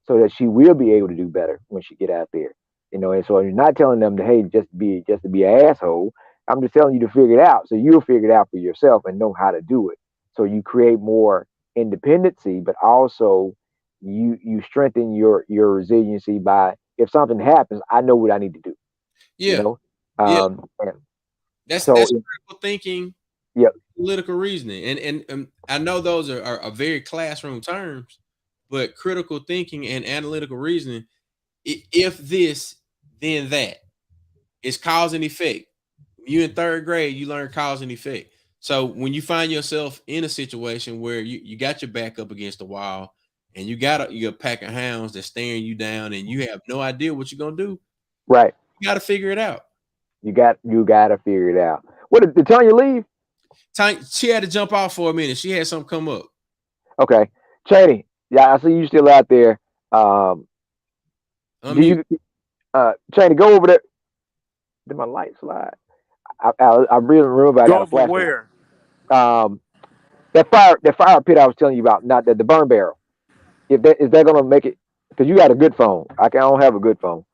so that she will be able to do better when she get out there. And so you're not telling them to hey just to be an asshole. I'm just telling you to figure it out. So you'll figure it out for yourself and know how to do it. So you create more independency, but also you strengthen your resiliency by, if something happens, I know what I need to do. You Yeah, know, yeah. and so That's critical thinking, yeah, political reasoning, and I know those are very classroom terms, but critical thinking and analytical reasoning. If this, then that. It's cause and effect. You in third grade, you learn cause and effect. So when you find yourself in a situation where you got your back up against the wall and you got a pack of hounds that's staring you down and you have no idea what you're gonna do, right. you got to figure it out. You got to figure it out. What did Tanya leave? She had to jump off for a minute. She had something come up. Okay, Cheney. Yeah, I see you still out there. Um, do Unmute. you, Cheney, go over there? Did my light slide? I really remember I got Go a for flashlight. where? Um, that fire pit I was telling you about, not the burn barrel. If that is that gonna make it? Because you got a good phone. I don't have a good phone.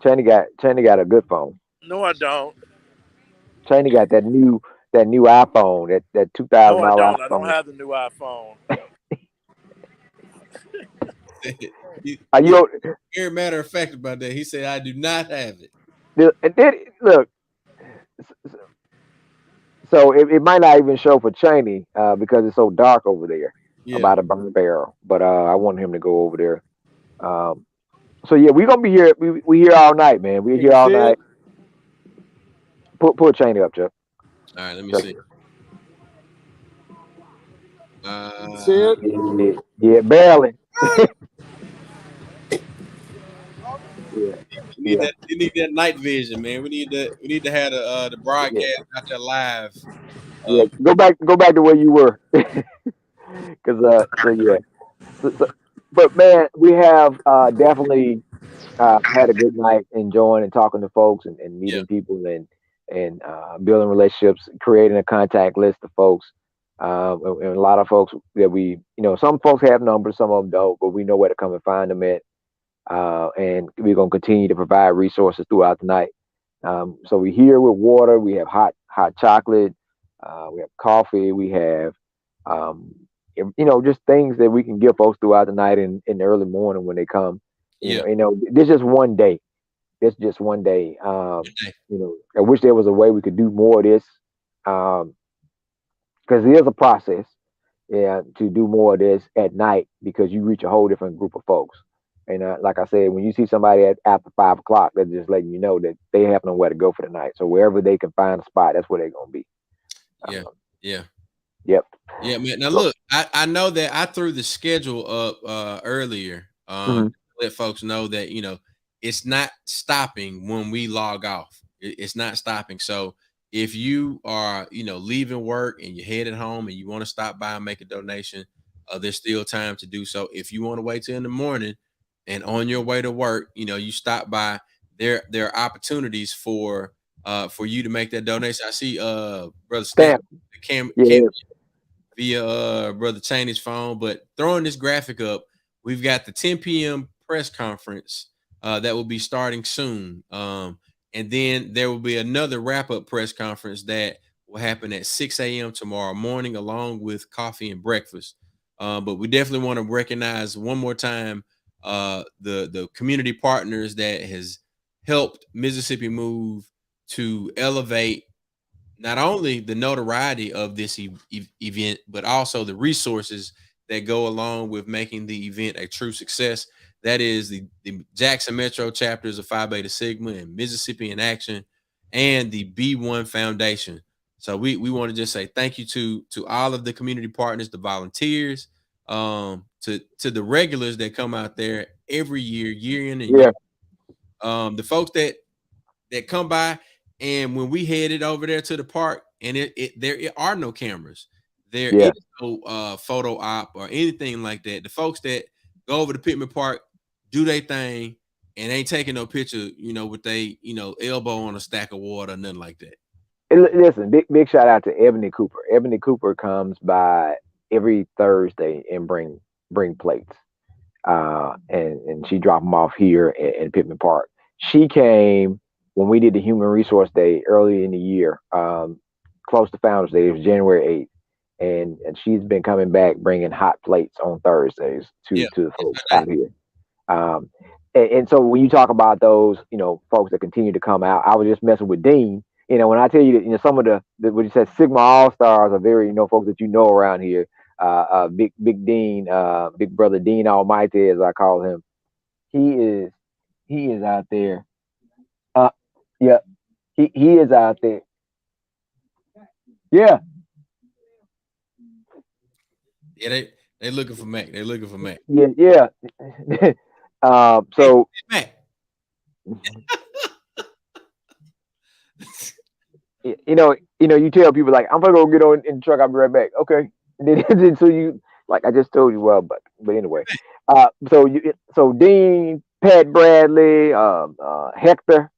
Cheney got a good phone. No, I don't. Cheney got that new iPhone, that two No, thousand I dollar don't. I don't iPhone. have the new iPhone. Are He was you? very matter of fact about that. He said, "I do not have it." And then look, so it might not even show for Cheney because it's so dark over there Yeah. about a burn barrel. But I want him to go over there. Um, so yeah, we're gonna be here. We here all night, man. We're Can here you all see it? night. Put Cheney up, Chuck. All right. Let me Chuck. see. Can you see Uh, it? Yeah, yeah, barely. Yeah, yeah, we need that night vision, man. We need to have the yeah, broadcast out there live. yeah. Uh, Go back to where you were. Cause so yeah. So, but man, we have definitely had a good night enjoying and talking to folks and yeah, meeting people and building relationships, creating a contact list of folks. And a lot of folks that some folks have numbers, some of them don't, but we know where to come and find them at. And we're going to continue to provide resources throughout the night. So we're here with water. We have hot chocolate. We have coffee. We have, um, just things that we can give folks throughout the night and in the early morning when they come. yeah. This is one day. This just one day. Okay. I wish there was a way we could do more of this, because it is a process, yeah, to do more of this at night because you reach a whole different group of folks. And like I said, when you see somebody after 5 o'clock, they're just letting you know that they have nowhere to go for the night. So wherever they can find a spot, that's where they're gonna be. Yeah, Um, yeah, yep. yeah, man. Now So, look, I know that I threw the schedule up earlier. mhm. To let folks know that it's not stopping when we log off. It's not stopping. So if you are leaving work and you're headed home and you want to stop by and make a donation, there's still time to do so. If you want to wait till in the morning and on your way to work, you stop by. There are opportunities for you to make that donation. I see brother Stamp Stamp. the cam Yeah, via brother Cheney's phone, but throwing this graphic up, we've got the 10 p.m. press conference that will be starting soon. And then there will be another wrap-up press conference that will happen at 6 a.m. tomorrow morning, along with coffee and breakfast. But we definitely want to recognize one more time the community partners that has helped Mississippi Move to elevate not only the notoriety of this event, but also the resources that go along with making the event a true success. That is the Jackson Metro chapters of Phi Beta Sigma and Mississippi in Action and the B1 Foundation. So we want to just say thank you to all of the community partners, the volunteers, to the regulars that come out there every year in and year. yeah, The folks that come by, and when we headed over there to the park, and there are no cameras, there is yeah. no photo op or anything like that. The folks that go over to Pittman Park do their thing and ain't taking no picture, with they elbow on a stack of water or nothing like that. And listen, big shout out to Ebony Cooper. Ebony Cooper comes by every Thursday and bring plates. And she dropped them off here in Pittman Park. She came when we did the Human Resource Day early in the year, close to Founders Day. It was January 8th, and she's been coming back bringing hot plates on Thursdays Yeah, to the it's folks her out day. here. Um, and so when you talk about those, folks that continue to come out, I was just messing with Dean. When I tell you that, some of the what you said, Sigma All Stars are very, folks that around here. Big Dean, Big Brother Dean Almighty, as I call him. He is he is out there. Uh, yeah, he is out there. Yeah, Yeah, they looking for Mac. They looking for Mac. yeah, yeah. Hey, So Mac. you tell people like, I'm gonna go get on in the truck. I'll be right back. Okay. And then so you like I just told you, well, but anyway. So Dean, Pat Bradley, Hector.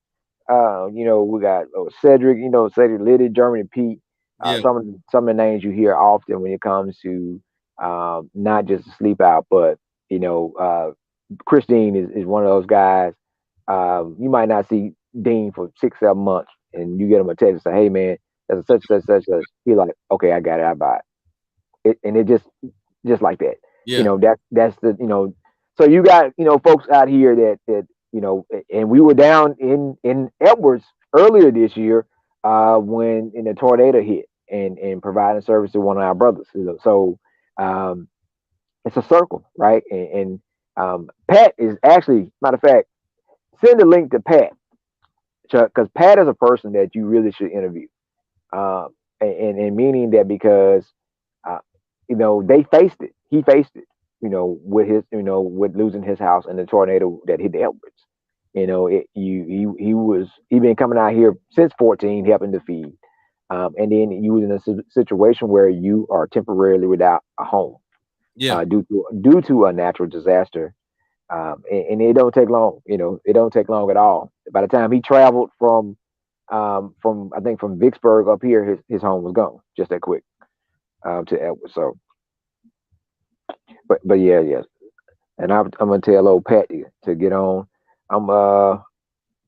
We got Cedric. Cedric Liddy, Germany Pete. Yeah, Some of the names you hear often when it comes to not just sleep out, but Christine is one of those guys. You might not see Dean for 6 7 months, and you get him a text and say, "Hey man, there's a such." He like, "Okay, I got it, I buy it," and it just like that. yeah, That's the So you got folks out here that and we were down in Edwards earlier this year when the tornado hit and providing service to one of our brothers. So um, it's a circle, right? And Pat is actually, matter of fact, send a link to Pat, because Pat is a person that you really should interview. And meaning that because uh, they faced it. He faced it. With with losing his house in the tornado that hit the Edwards. He been coming out here since 14, helping to feed. And then you was in a situation where you are temporarily without a home yeah, due to a natural disaster. And it don't take long. It don't take long at all. By the time he traveled from I think from Vicksburg up here, his home was gone just that quick to Edward. So, but yeah, yeah. And I'm gonna tell old Pat to get on. I'm uh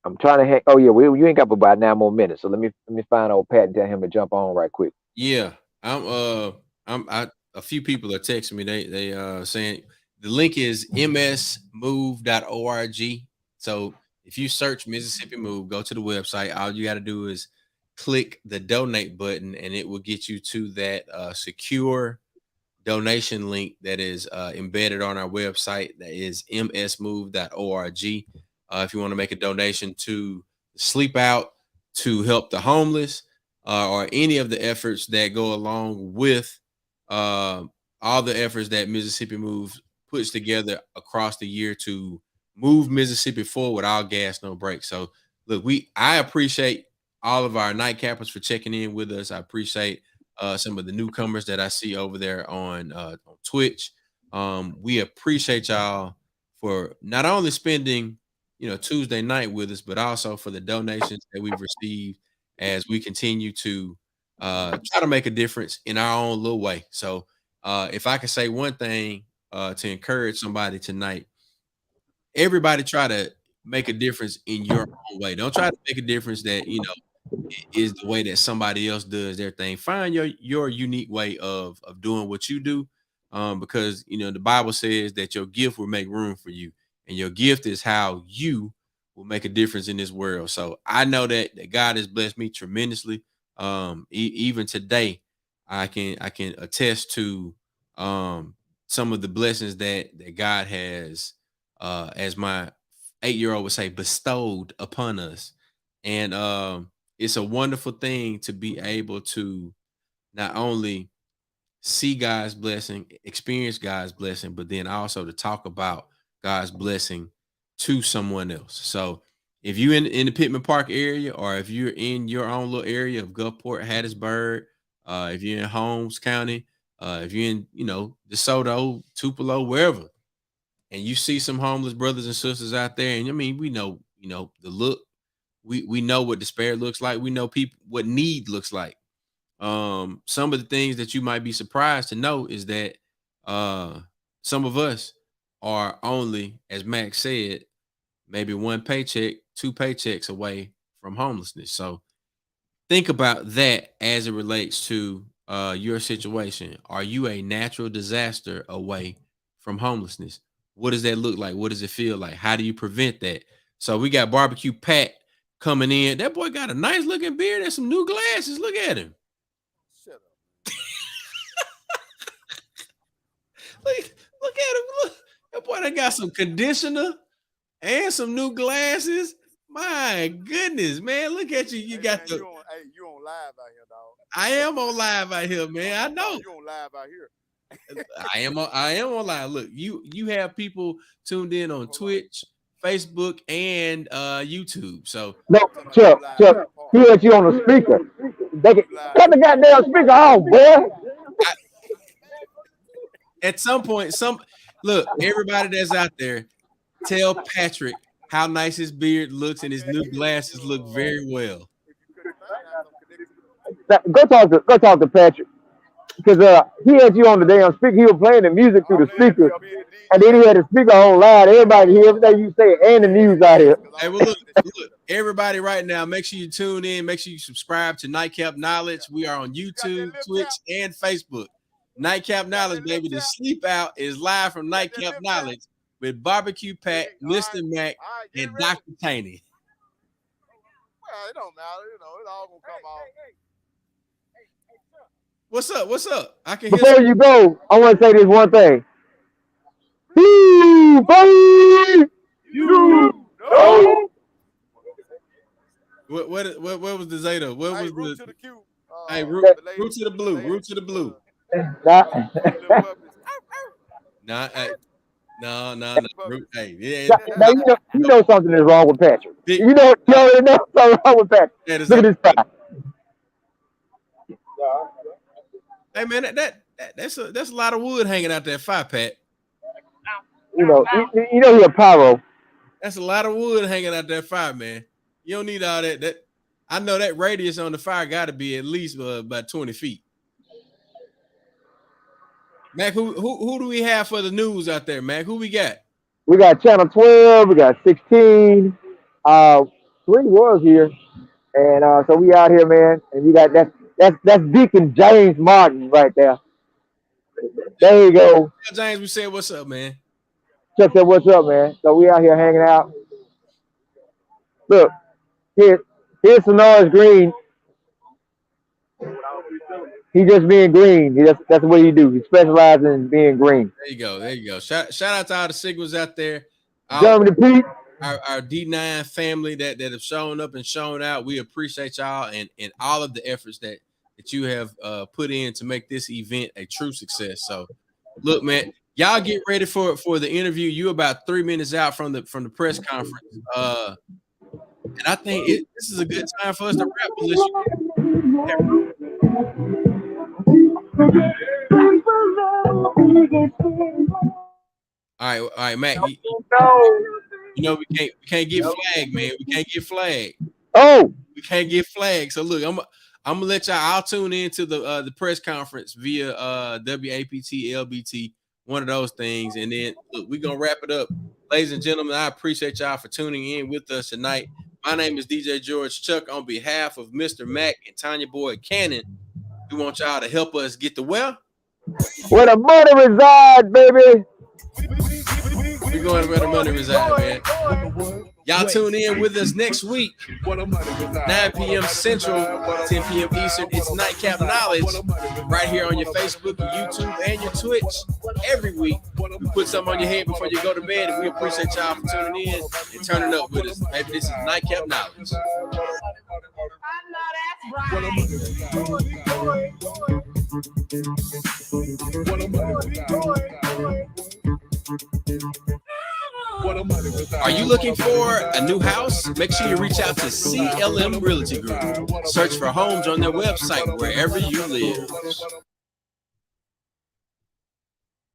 I'm trying to. Oh yeah, you ain't got but about 9 more minutes. So let me find old Pat and tell him to jump on right quick. yeah. I a few people are texting me. They saying the link is msmove.org. So if you search Mississippi Move, go to the website. All you got to do is click the donate button, and it will get you to that secure donation link that is embedded on our website. That is msmove.org. If you want to make a donation to Sleep Out, to help the homeless, or any of the efforts that go along with uh, all the efforts that Mississippi Moves puts together across the year to move Mississippi forward, all gas, no brakes. So, look, I appreciate all of our nightcappers for checking in with us. I appreciate some of the newcomers that I see over there on Twitch. We appreciate y'all for not only spending Tuesday night with us, but also for the donations that we've received as we continue to try to make a difference in our own little way. So if I could say one thing to encourage somebody tonight, everybody try to make a difference in your own way. Don't try to make a difference that is the way that somebody else does their thing. Find your unique way of doing what you do, because the Bible says that your gift will make room for you, and your gift is how you will make a difference in this world. So I know that God has blessed me tremendously. Even today, I can attest to some of the blessings that God has, as my 8-year-old would say, bestowed upon us, and it's a wonderful thing to be able to not only see God's blessing, experience God's blessing, but then also to talk about God's blessing to someone else. So if you're in the Pittman Park area, or if you're in your own little area of Gulfport, Hattiesburg, if you're in Holmes County, if you're in, DeSoto, Tupelo, wherever, and you see some homeless brothers and sisters out there, and I mean, we know, the look, we know what despair looks like. We know people what need looks like. Some of the things that you might be surprised to know is that some of us are only, as Max said, maybe one paycheck, two paychecks away from homelessness. So think about that as it relates to your situation. Are you a natural disaster away from homelessness? What does that look like? What does it feel like? How do you prevent that? So we got Barbecue Pat coming in. That boy got a nice looking beard and some new glasses. Look at him. Shut up. Look at him. Look. That boy done got some conditioner and some new glasses. My goodness, man. Look at you. You got man, you on live out here, dog. I am on live out here, man. I know. You on live out here. I am on live. Look, you have people tuned in on Twitch, Facebook, and YouTube. So No, Chuck, he had you on the speaker. Cut the goddamn speaker off, boy. At some point, look, everybody that's out there, tell Patrick how nice his beard looks and his new glasses look very well. Go talk to Patrick. Because he had you on the damn speaker. He was playing the music through the speaker. And then he had the speaker on loud. Everybody hear everything you say and the news out here. Hey, well, look, everybody right now, make sure you tune in. Make sure you subscribe to Nightcap Knowledge. We are on YouTube, Twitch, and Facebook. Nightcap Knowledge, baby. The Sleepout is live from Nightcap Knowledge with Barbecue Pat, Mr. Mac, and Dr. Taney. Well, it don't matter. You know, it all gonna come out. What's up? What's up? I can Before you go, I want to say this one thing. You know. What was the Zeta? What was root the? To the Q, Hey, root to the blue. Root to the blue. No. Hey, yeah. Now you know something is wrong with Patrick. You know something wrong with Patrick. Look at this guy. Hey man, that's a lot of wood hanging out there, fire, Pat. You know he's a pyro. That's a lot of wood hanging out there, fire, man. You don't need all that. That I know that radius on the fire got to be at least about 20 feet. Mac, who do we have for the news out there, Mac? Who we got? We got Channel 12. We got 16. 3 was here, and so we out here, man. And we got that's Deacon James Martin right there. There you go. James, we said what's up, man. Chuck said what's up, man. So we out here hanging out. Look, here's Sonora's Green. He just being green. That's what he do. He specializes in being green. There you go. Shout out to all the signals out there. Germany Pete. Our D9 family that have shown up and shown out. We appreciate y'all and all of the efforts that you have put in to make this event a true success. So look, man, y'all get ready for the interview. You about 3 minutes out from the press conference. And I think this is a good time for us to wrap this. All right, Mac. You know we can't get flagged, man. We can't get flagged. Oh, we can't get flagged. So look, I'm gonna let y'all. I'll tune into the press conference via WAPT, LBT, one of those things, and then look, we're gonna wrap it up, ladies and gentlemen. I appreciate y'all for tuning in with us tonight. My name is DJ George Chuck. On behalf of Mr. Mac and Tanya Boyd Cannon, we want y'all to help us get the where the money resides, baby. We're going to where the money resides, man. Y'all tune in with us next week, 9 p.m. Central, 10 p.m. Eastern. It's Nightcap Knowledge right here on your Facebook, your YouTube, and your Twitch. Every week, we put something on your head before you go to bed, and we appreciate y'all for tuning in and turning up with us. Baby, this is Nightcap Knowledge. Are you looking for a new house? Make sure you reach out to CLM Realty Group. Search for homes on their website wherever you live.